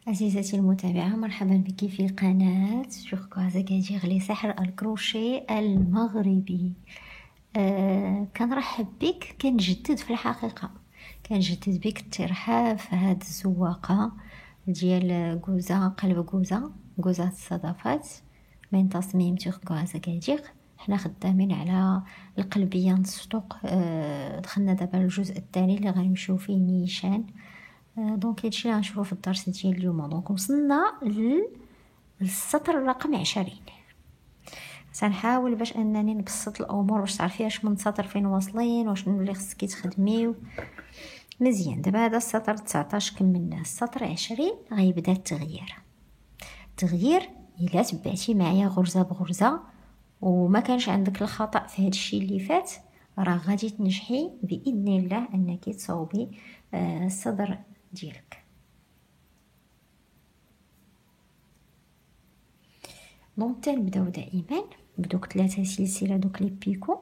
عزيزتي المتابعة، مرحبا بك في قناة جوغ لسحر الكروشيه المغربي. كنرحب بك، كنجدد في الحقيقة كنجدد بك الترحاب في هاد الزواقة ديال كوزا، قلب كوزا الصدفات من تصميم جوغ. حنا خدامين على القلبية نصطق. دخلنا دابا الجزء الثاني اللي غنمشيو فيه نيشان. دونك هادشي اللي غنشوفو في الدرس ديال اليوم. دونك وصلنا للسطر رقم 20. سنحاول باش انني نبسط الامور باش تعرفي اش من سطر فين واصلين وشنو اللي خصك تخدميو مزيان. دابا هذا السطر 19 كملناه. السطر 20 غيبدا التغيير الا تبعتي معايا غرزه بغرزه وما كانش عندك الخطا في هذا الشيء اللي فات، راه غادي تنجحي باذن الله انك تصوبي الصدر ديالك. دونك تنبداو دائما بدوك 3 سلسله، دوك لي بيكو.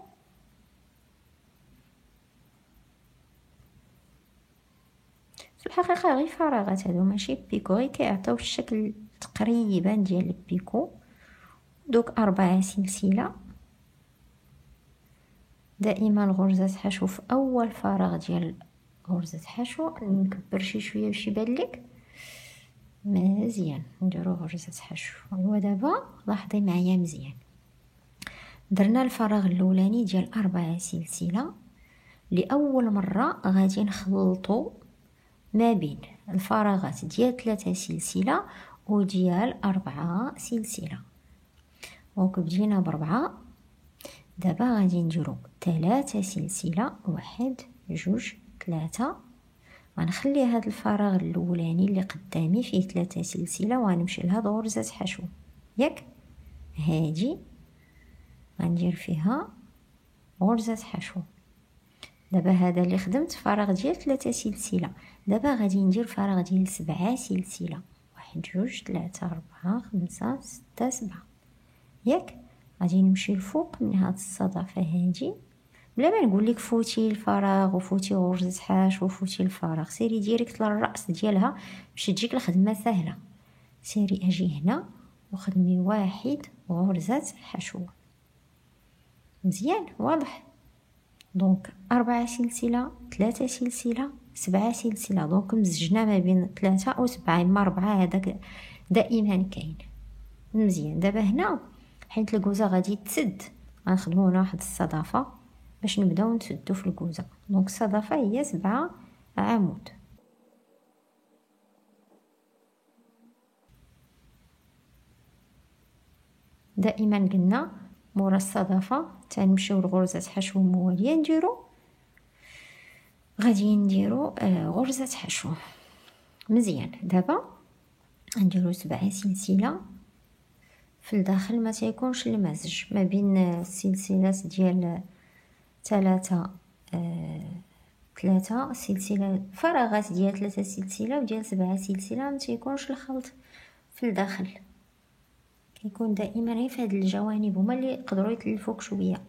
في الحقيقه غير فراغات هادو، ماشي بيكو، غير كيعطيو الشكل تقريبا ديال البيكو. دوك 4 سلسله دائما غرزه حشو في اول فراغ ديال غرزه حشو. نكبر شويه باش يبان لك مزيان. نديرو غرزه حشو. ودابا لاحظي معايا مزيان، درنا الفراغ الاولاني ديال 4 سلسله. لاول مره غادي نخلطوا ما بين الفراغات ديال 3 سلسله وديال 4 سلسله. دونك بدينا بربعة، دابا غادي نديرو 3 سلسله، 1 2 3. غنخلي هذا الفراغ الاولاني اللي قدامي فيه 3 سلسله وغنمشي لهاد غرزه حشو ياك هادي، غندير فيها غرزه حشو. دابا هذا اللي خدمت فراغ ديال 3 سلسله. دابا غادي ندير فراغ ديال 7 سلسله، 1 2 3 4 5 6 7 ياك. غادي نمشي الفوق من هاد الصدفه هادي، بلا ما نقول لك فوتي الفراغ وفوتي غرزه حشو وفوتي الفراغ، سيري ديريكت للراس ديالها باش تجيك الخدمه سهله. سيري اجي هنا وخدمي 1 غرزه حشو مزيان واضح. دونك 4 سلسله، 3 سلسله، 7 سلسله. دونك مزجنا ما بين 3 و 7، اما 4 هذاك دائما كاين مزيان. دابا هنا حيت الكوزه غادي تسد، غنخدمو هنا واحد الصدفه باش نبداو نسدو في الكوزه. دونك الصدفه هي 7 عمود. دائما قلنا مورا الصدفه تنمشيو لغرزه حشو مواليه غادي نديرو غرزه حشو مزيان. دابا نديرو 7 سلسله في الداخل، ما تيكونش المزج ما بين السلسلات ديال 3 سلسله، فراغات ديال 3 سلسله وديال 7 سلسله، ما تيكونش الخلط في الداخل، كيكون دائما غير في هاد الجوانب هما اللي يقدروا يتلفوك شويه.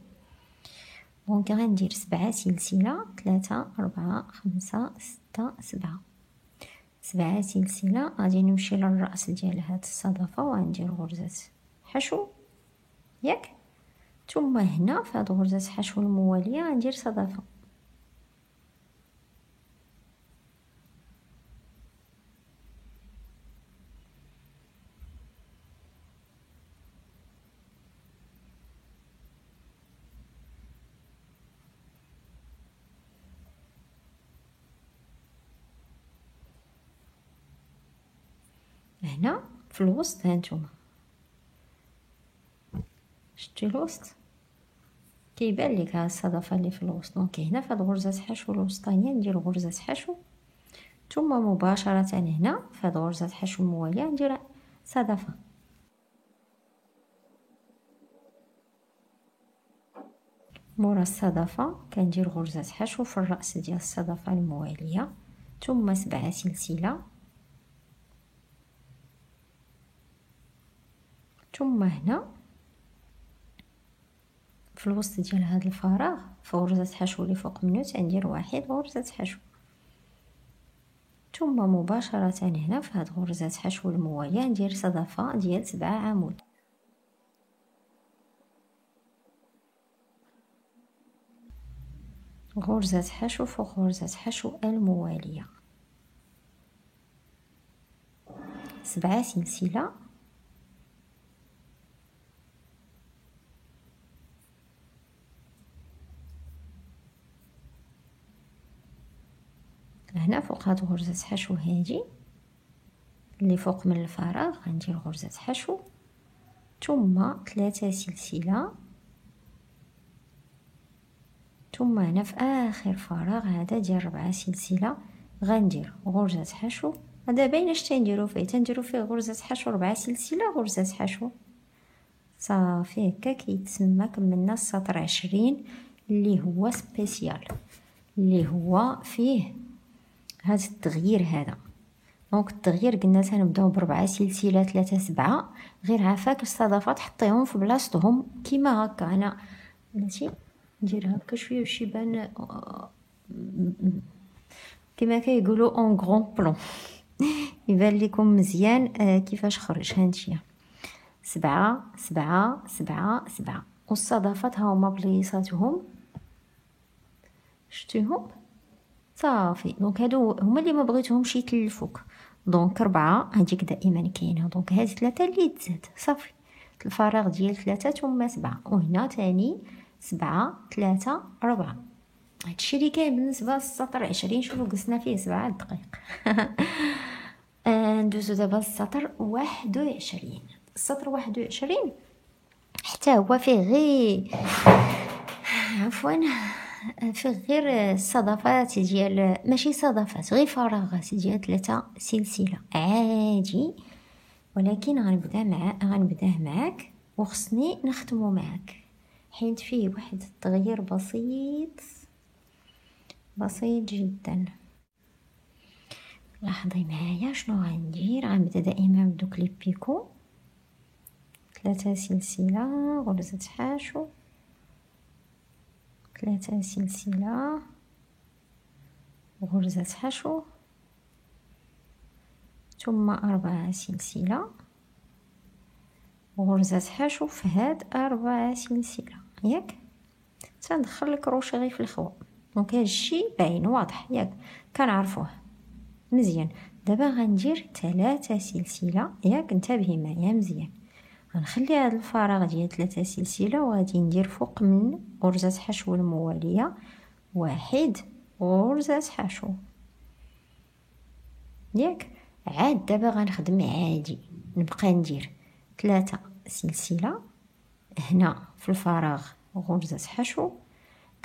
دونك غندير 7 سلسله، 3 4 5 6 7. 7 سلسله. غادي نمشي للراس ديال هاد الصدفه وغندير غرزه حشو ياك. ثم هنا في هاد غرزه حشو المواليه غندير صدفه. هنا في الوسط هانتوما شتي الوسط كيبان لك ها الصدفه اللي في الوسط. دونك هنا في هاد غرزه حشو الوسطانيه ندير غرزه حشو، ثم مباشره هنا في هاد غرزه حشو المواليه ندير صدفه. مورا الصدفه كندير غرزه حشو في الراس ديال الصدفه المواليه، ثم 7 سلسله، ثم هنا في الوسط ديال هذا الفراغ في غرزه حشو اللي فوق منه تندير 1 غرزه حشو. ثم مباشرة هنا في هاد غرزة حشو الموالية ندير صدفة ديال 7 عمود. غرزة حشو فوق غرزة حشو الموالية، 7 سلسلة، هنا فوق هاد غرزة حشو هادي اللي فوق من الفراغ غندير غرزة حشو ثم 3 سلسلة، ثم هنا في اخر فراغ هذا ديال 4 سلسلة غندير غرزة حشو. هذا باين اش تنديرو فيه، تنديرو فيه غرزة حشو 4 سلسلة غرزة حشو صافي. هكا كيتسمى كملنا السطر 20 اللي هو سبيسيال، اللي هو فيه هذا التغيير هذا. دونك التغيير قلنا تنبداو ب4 سلسله 3 7، غير عافاك الصدفات حطيهم في بلاصتهم كيما هكا. انا بلاتي ندير هكا شويه باش يبان كيما كيقولوا اون غران بلون يبان لكم مزيان كيفاش خرج. هانتيا 7 7 7 7 والصدفات ها هما بليصاتهم شتيهم صافي. دونك هادو هما اللي ما بغيتهمش يتلفوك. دونك 4 هاديك دائما كاينه. دونك هاد 3 اللي تزاد صافي الفراغ ديال 3 ثم 7 وهنا تاني 7 3 4. هادشي اللي كاين بالنسبه للسطر 20. شوفوا قصنا فيه 7 دقائق. ندوزو دابا للسطر 21. السطر 21 حتى هو فيه غير عفوا فيه غير الصدفات ديال ماشي صدفات غير فراغات ديال 3 سلسله عادي، ولكن غنبداه معاك وخصني نختمو معاك حيت فيه واحد التغيير بسيط جدا. لاحظي معايا شنو غندير. غنبدا دائما بدوك لي بيكو 3 سلسله غرزه حشو 3 سلسله غرزه حشو ثم 4 سلسله غرزه حشو في هاد 4 سلسله ياك. تندخل الكروشي غير في الخوا. دونك هاد الشيء باين واضح ياك كنعرفوه مزيان. دابا غندير 3 سلسله ياك انتبهي معايا مزيان. غنخلي هذا الفراغ ديال 3 سلسله وغادي ندير فوق من غرزه حشو المواليه 1 غرزه حشو ياك. عاد دابا غنخدم عادي نبقى ندير 3 سلسله هنا في الفراغ غرزه حشو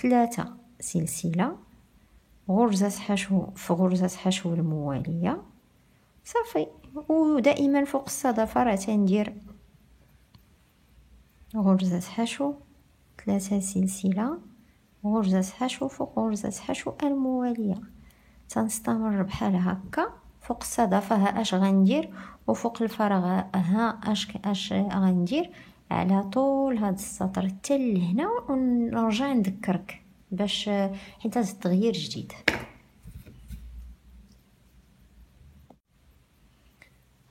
3 سلسله غرزه حشو في غرزه حشو المواليه صافي. ودائما فوق الصدفه راه تندير غرزة حشو 3 سلسلة غرزة حشو فوق غرزة حشو الموالية. تنستمر بحال هكا فوق الصدفة. ها اش غندير وفوق الفراغ ها اش غندير على طول هاد السطر حتى لهنا ونرجع نذكرك باش حيت هذا التغيير جديد.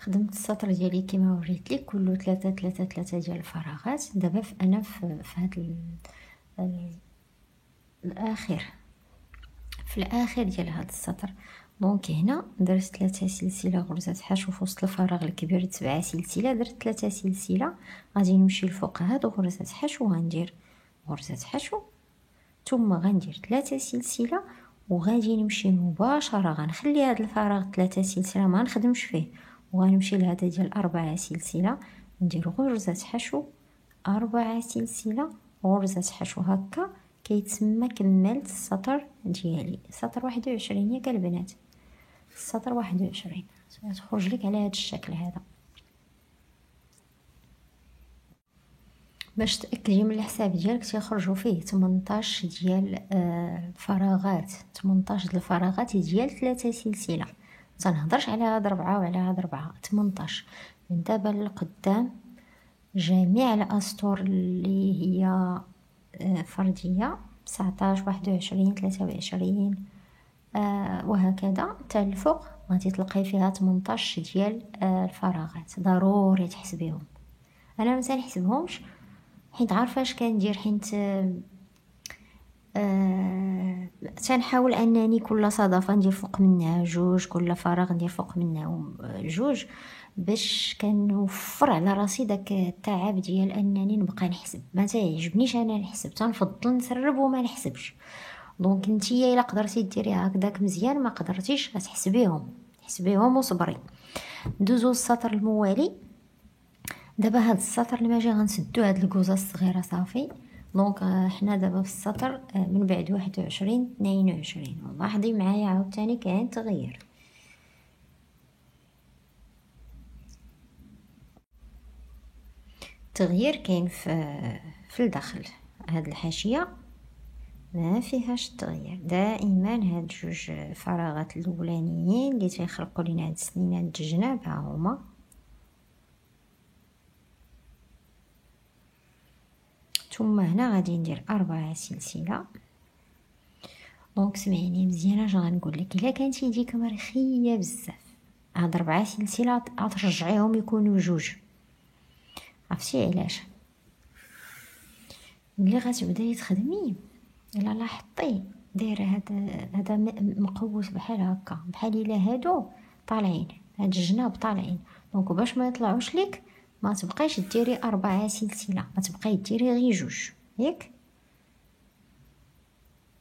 خدمت السطر ديالي كما وريت لك كله 3 3 3 ديال الفراغات. دابا انا في هذا الاخر ديال هذا السطر. دونك هنا درت 3 سلسله غرزه حشو في وسط الفراغ الكبير 7 سلسله درت 3 سلسله. غادي نمشي لفوق هادو غرزه حشو وغندير غرزه حشو ثم غندير 3 سلسله وغادي نمشي مباشره غنخلي هذا الفراغ 3 سلسله ما نخدمش فيه وغنمشي لهذا ديال 4 سلسله ندير غرزه حشو 4 سلسله غرزه حشو. هكا كيتسمى كملت السطر ديالي. سطر 21 ياك البنات. السطر 21 تخرج لك على هذا الشكل هذا. باش تاكدي من الحساب ديالك تيخرجوا فيه 18 ديال الفراغات 18 ديال الفراغات ديال 3 سلسله. تنهضرش على هاد 4 وعلى هاد 4 18. من دابا للقدام جميع الاسطر اللي هي فرديه 19 21 23 وهكذا حتى الفوق غادي تلقاي فيها 18 ديال الفراغات. ضروري تحسبيهم. انا ما تنحسبهمش حيت عارفه اش كندير، حيت تنحاول انني كل صدفه ندير فوق منها جوج، كل فراغ ندير فوق منهم جوج، باش كنوفر على راسي داك التعب ديال انني نبقى نحسب. ما تعجبنيش انا نحسب، تنفضل نسرب وما نحسبش. دونك نتيا الا قدرتي ديريها هكذاك مزيان، ما قدرتيش غتحسبيهم، حسبيهم وصبري. ندوزو السطر الموالي. دابا هاد السطر الماجي غنسدو هاد الكوزه الصغيره صافي. دونك حنا دابا في السطر من بعد 21 22. لاحظي معايا عاوتاني كاين تغيير. التغيير كاين في الداخل. هاد الحاشيه ما فيهاش التغيير. دائما هاد جوج فراغات الاولانيين اللي تيخلقوا لينا هاد السنينات الجناب ها هما. ثم هنا غادي ندير 4 سلسله. دونك سمعيني مزيان اش غنقول لك. الا كانت يديك مرخيه بزاف، هاد 4 سلسله غترجعيهم يكونوا جوج. عرفتي علاش؟ ملي غتبداي تخدمي الا لاحظتي دايره هذا مقوس بحال هكا، بحال الا هادو طالعين، هاد الجناب طالعين. دونك باش ما يطلعوش لك ما تبقايش ديري 4 سلسله، ما تبقاي ديري غير جوج ياك.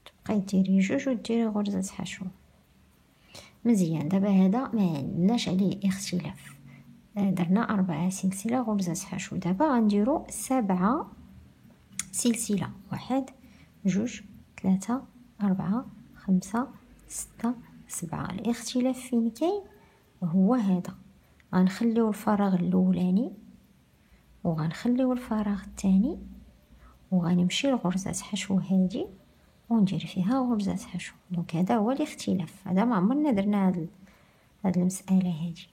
تبقاي ديري جوج وديري غرزه حشو مزيان. دابا هذا ما عندناش عليه اختلاف، درنا 4 سلسله غرزه حشو. دابا غنديرو 7 سلسله. 1 2 3 4 5 6 7. الاختلاف فين كاين؟ هو هذا. غنخليو الفراغ الاولاني وغنخليو الفراغ الثاني وغنمشي لغرزه حشو هذه وندير فيها غرزه حشو. دونك هذا هو الاختلاف. هذا ما عمرنا درنا هاد المساله هذه.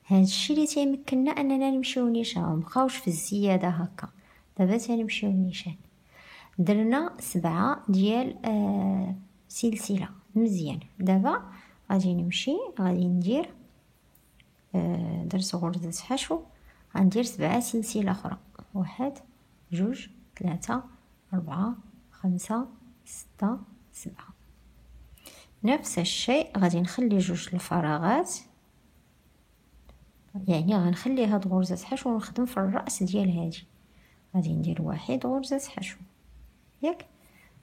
هاد الشيء اللي تيمكننا اننا نمشيو نيشان، مابقاوش في الزياده هكا. دابا تنمشيو نيشان. درنا 7 ديال سلسله مزيان. دابا غادي نمشي غادي ندير درت غرزه حشو، غندير 7 سلسله اخرى. 1 2 3 4 5 6 7. نفس الشيء غادي نخلي جوج الفراغات، يعني غنخلي هاد غرزه حشو ونخدم في الراس ديال هادي. غادي ندير 1 غرزه حشو ياك.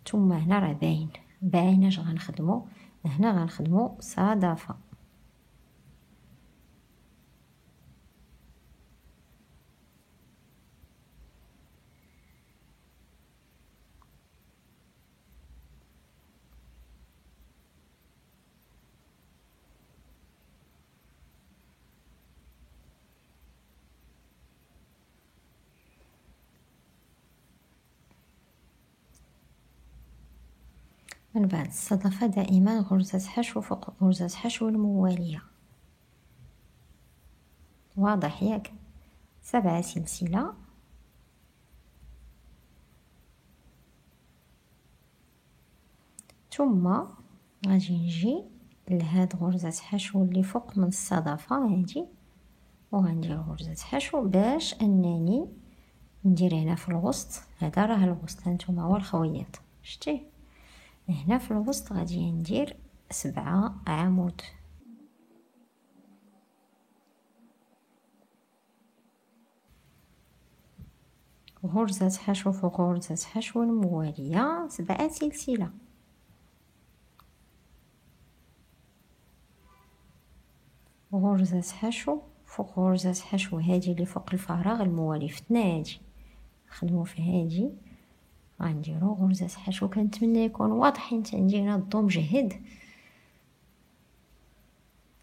ثم هنا راه باين اش غنخدمو. هنا غنخدمو صدفه. من بعد الصدفة دائما غرزة حشو فوق غرزة حشو الموالية. واضح ياك؟ 7 سلسلة. ثم غادي نجي لهاد غرزة حشو اللي فوق من الصدفة هادي وغندير غرزة حشو باش انني ندير هنا في الوسط. هذا راه الوسط، هانتوما هو الخويط شتيه. هنا في الوسط غادي ندير 7 عمود. غرزة حشو فوق غرزة حشو الموالية 7 سلسلة. غرزة حشو فوق غرزة حشو هذه اللي فوق الفراغ الموالي فتنا هادي، نخدمو في هادي غنديرو غرزة حشو. كنتمنى يكون واضح حيت عندي هنا الضو مجهد.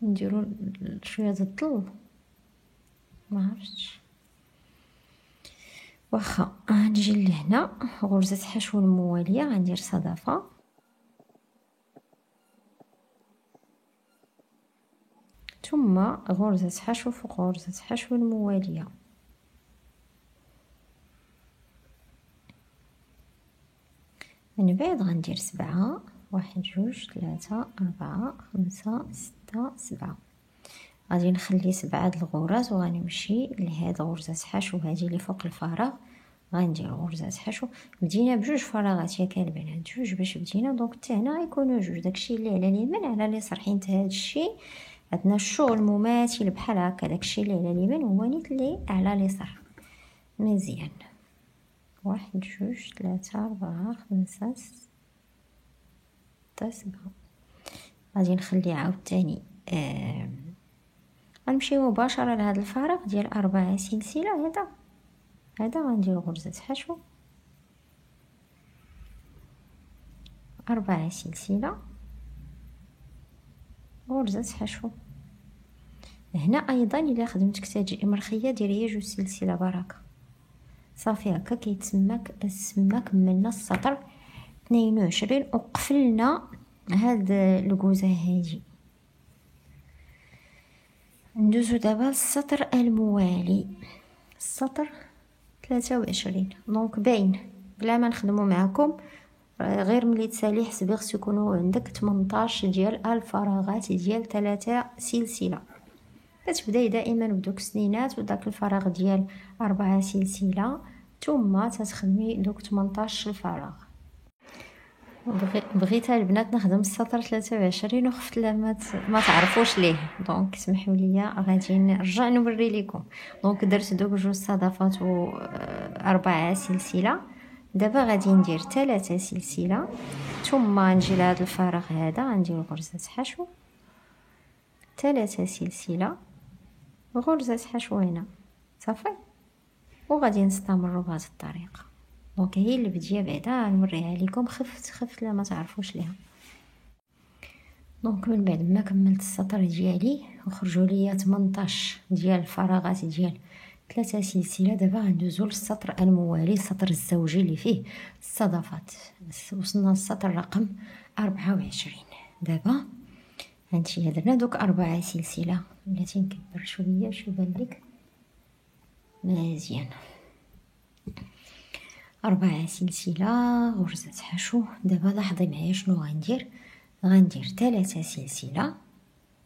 نديرو شويه د الظل ما عرفتش واخا. غنجي لهنا غرزة حشو الموالية غندير صدفة. ثم غرزة حشو فوق غرزة حشو الموالية. من بعد غندير 7 واحد جوج ثلاثة أربعة خمسة ستة سبعة. غادي نخلي 7 د الغرز وغنمشي لهاد غرزة حشو هذه اللي فوق الفراغ، غندير غرزة حشو. بدينا بجوج فراغات ياك البنات، جوج باش بدينا، دونك حتى هنا غيكونوا جوج، داكشي اللي على اليمين على اليسار، حيت هادشي عندنا الشغل مماثل بحال هكا، داكشي اللي على اليمين هو نيت اللي على اليسار. مزيان، واحد جوج ثلاثة أربعة خمسة ستة سبعة. غادي نخلي عاوتاني غنمشيو مباشرة لهاد الفراغ ديال 4 سلسلة. هذا غندير غرزة حشو، 4 سلسلة، غرزة حشو. هنا ايضا الا خدمت كتاج مرخية ديري 2 سلسلة بركة، صافي هكا كيتسمى كملنا السطر 22 وقفلنا هاد الكوزة هادي. ندوزو دابا للسطر الموالي، السطر 23. دونك باين بلا ما نخدمو معكم، غير ملي تسالي حسبي خصو يكونوا عندك 18 ديال الفراغات ديال 3 سلسلة. كتبداي دائما بدوك السنينات وداك الفراغ ديال 4 سلسلة، ثم تتخدمي دوك 18 الفراغ. بغيت البنات نخدم السطر 23 وخفت لا ما تعرفوش ليه، دونك سمحوا لي غادي نرجع نوري لكم. دونك درت دوك 2 صدفات و4 سلسلة. دابا غادي ندير 3 سلسلة، ثم نجي لهاد الفراغ هذا غندير غرزة حشو، 3 سلسلة، غرزة حشو هنا، صافي. وغادي نستمروا بهذه الطريقة. دونك هي اللي بديه بعدا نوريها لكم، خفت لا ما تعرفوش ليها. دونك من بعد ما كملت السطر ديالي وخرجوا ليا 18 ديال الفراغات ديال 3 سلسلة، دابا غندوزو للسطر الموالي، السطر الزوجي اللي فيه الصدفات. وصلنا للسطر رقم 24. دابا هانتي درنا دوك 4 سلسلة. بلاتي نكبر شويه باش يبان لك مزيان. 4 سلسلة، غرزة حشو. دابا لاحظي معايا شنو غندير 3 سلسلة،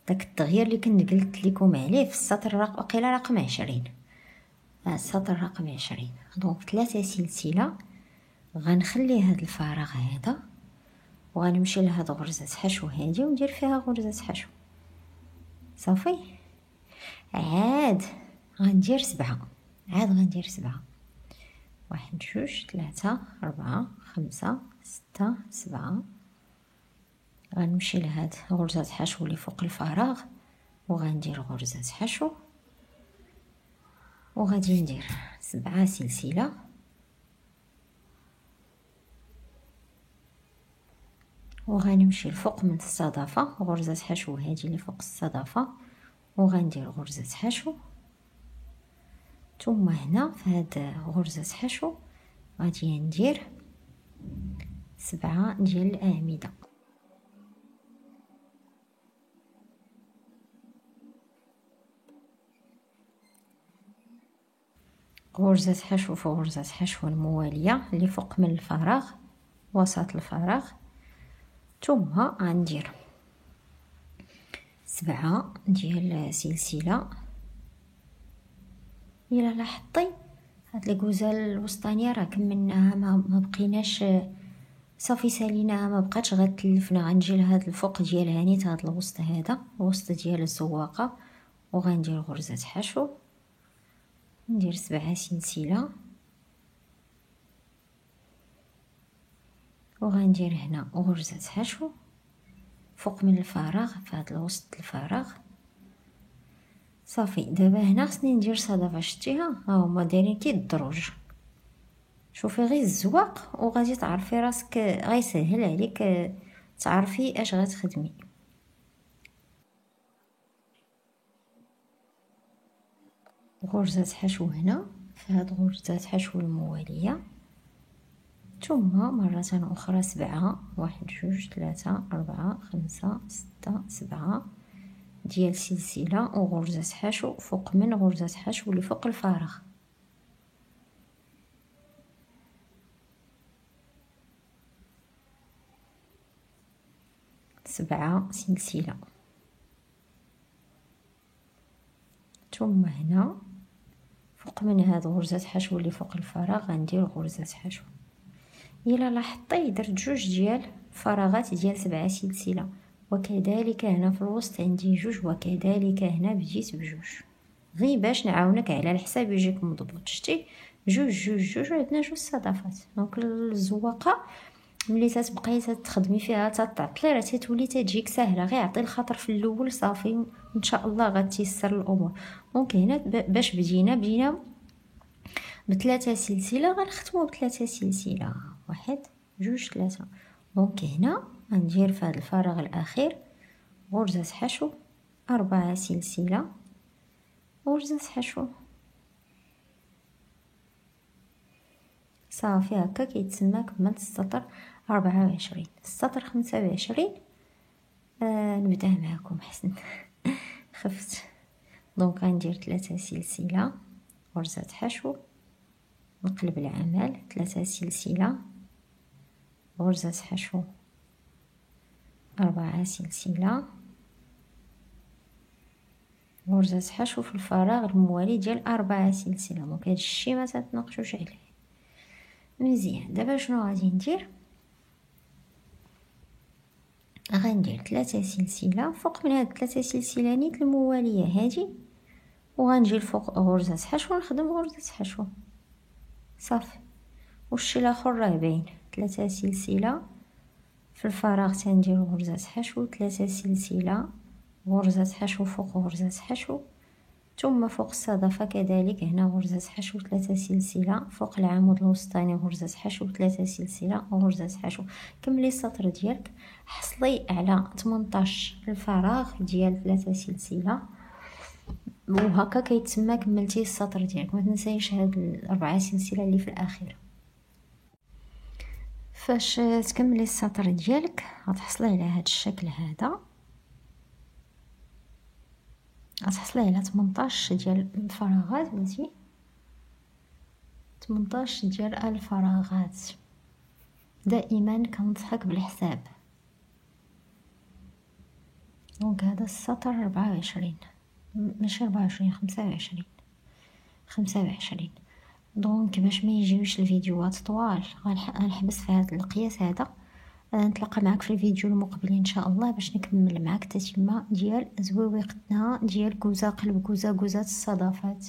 داك التغيير اللي كنت قلت لكم عليه في السطر وقيله رقم 20. السطر رقم 20. دونك 3 سلسلة، غنخلي هاد الفراغ هذا وغنمشي لهاد غرزة حشو هادي وندير فيها غرزة حشو، صافي. عاد غندير 7، غندير 7. 1 2 3 4 5 6 7. غنمشي لهاد غرزة حشو اللي فوق الفراغ وغندير غرزة حشو، وغادي ندير 7 سلسلة، وغنمشي الفوق من الصدفة، غرزة حشو هادي اللي فوق الصدفة، وغندير غرزة حشو. ثم هنا في هاد غرزة حشو غادي ندير 7 ديال الأعمدة. غرزة حشو فوق غرزة حشو الموالية اللي فوق من الفراغ، وسط الفراغ، ثم غندير 7 ديال سلسلة. الا لاحظتي هاد الكوزه الوسطانيه راه كملناها، ما بقيناش، صافي ساليناها، ما بقاتش غتلفنا. غنجي لهاد الفوق ديالها نيت هاد الوسط هذا، الوسط ديال الزواقه، وغندير غرزه حشو، ندير 7 سلسله، وغندير هنا غرزه حشو فوق من الفراغ في هاد الوسط الفراغ، صافي. دابا هنا خصني ندير صدفه، شتيها ها هما دايرين كي الدروج. شوفي غير الزواق وغادي تعرفي راسك، غيسهل عليك تعرفي اش غتخدمي. غرزة حشو هنا في هاد غرزة حشو الموالية، ثم مرة أخرى 7 1 2 3 4 5 6 7 ديال سلسلة وغرزة حشو فوق من غرزة حشو اللي فوق الفراغ. 7 سلسلة. ثم هنا فوق من هاد غرزة حشو اللي فوق الفراغ غندير غرزة حشو. إلا لاحظتي درت جوج ديال فراغات ديال 7 سلسلة، وكذلك هنا في الوسط عندي جوج، وكذلك هنا بديت بجوج، غير باش نعاونك على الحساب يجيك مضبوط. شتي جوج جوج جوج عندنا جوج صدفات. دونك الزواقه ملي تتبقاي تخدمي فيها تعطلي راه تتولي تجيك سهله، غير عطي الخاطر في الاول صافي ان شاء الله غتيسر الامور. دونك هنا باش بدينا بثلاثه سلسله، غنختموا بثلاثه سلسله، واحد جوج ثلاثه. دونك هنا غندير في هذا الفراغ الاخير غرزه حشو 4 سلسله، غرزه حشو، صافي هكا كيتسمى كملت السطر 24. السطر 25 نبدا معكم حسن خفت. دونك غندير 3 سلسله، غرزه حشو، نقلب العمل، 3 سلسله، غرزه حشو، 4 سلسله، غرزه حشو في الفراغ الموالي ديال 4 سلسله. دونك هاد الشيء ما تتناقشوش عليه مزيان. دابا شنو غادي ندير؟ غندير 3 سلسله فوق من هاد 3 سلسله نيت المواليه هادي، وغنجي الفوق غرزه حشو ونخدم غرزه حشو صافي. والشي الاخر راه باين، 3 سلسله في الفراغ تندير غرزه حشو، 3 سلسله، غرزه حشو فوق غرزه حشو، ثم فوق الصدفه كذلك هنا غرزه حشو، 3 سلسله، فوق العمود الوسطاني غرزه حشو، 3 سلسله، غرزه حشو. كملي السطر ديالك، حصلي على 18 الفراغ ديال 3 سلسله، وهكا كيتسمى كملتي السطر ديالك. ما تنسايش هاد الاربعه سلسله اللي في الاخير. فاش تكملي السطر ديالك غتحصلي على هاد الشكل هذا، غتحصلي على 18 ديال الفراغات. فهمتي؟ 18 ديال الفراغات. دائما كنضحك بالحساب. دونك هذا السطر 24 ماشي 24 25. دونك باش ما يجيوش الفيديوهات طوال غنحبس في هذا القياس هذا. نتلاقى معك في الفيديو المقبل ان شاء الله باش نكمل معك التتمه ديال زويويقتنا ديال كوزه قلب كوزه الصدفات.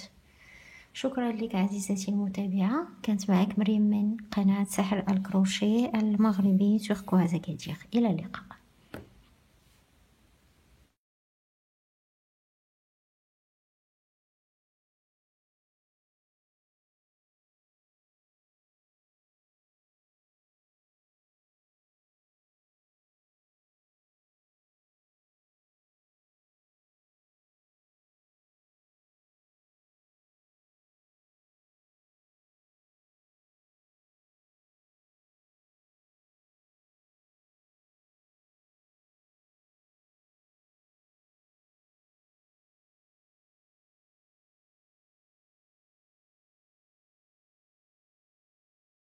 شكرا لك عزيزتي المتابعه، كانت معك مريم من قناه سحر الكروشيه المغربي تركواز أكادير. الى اللقاء.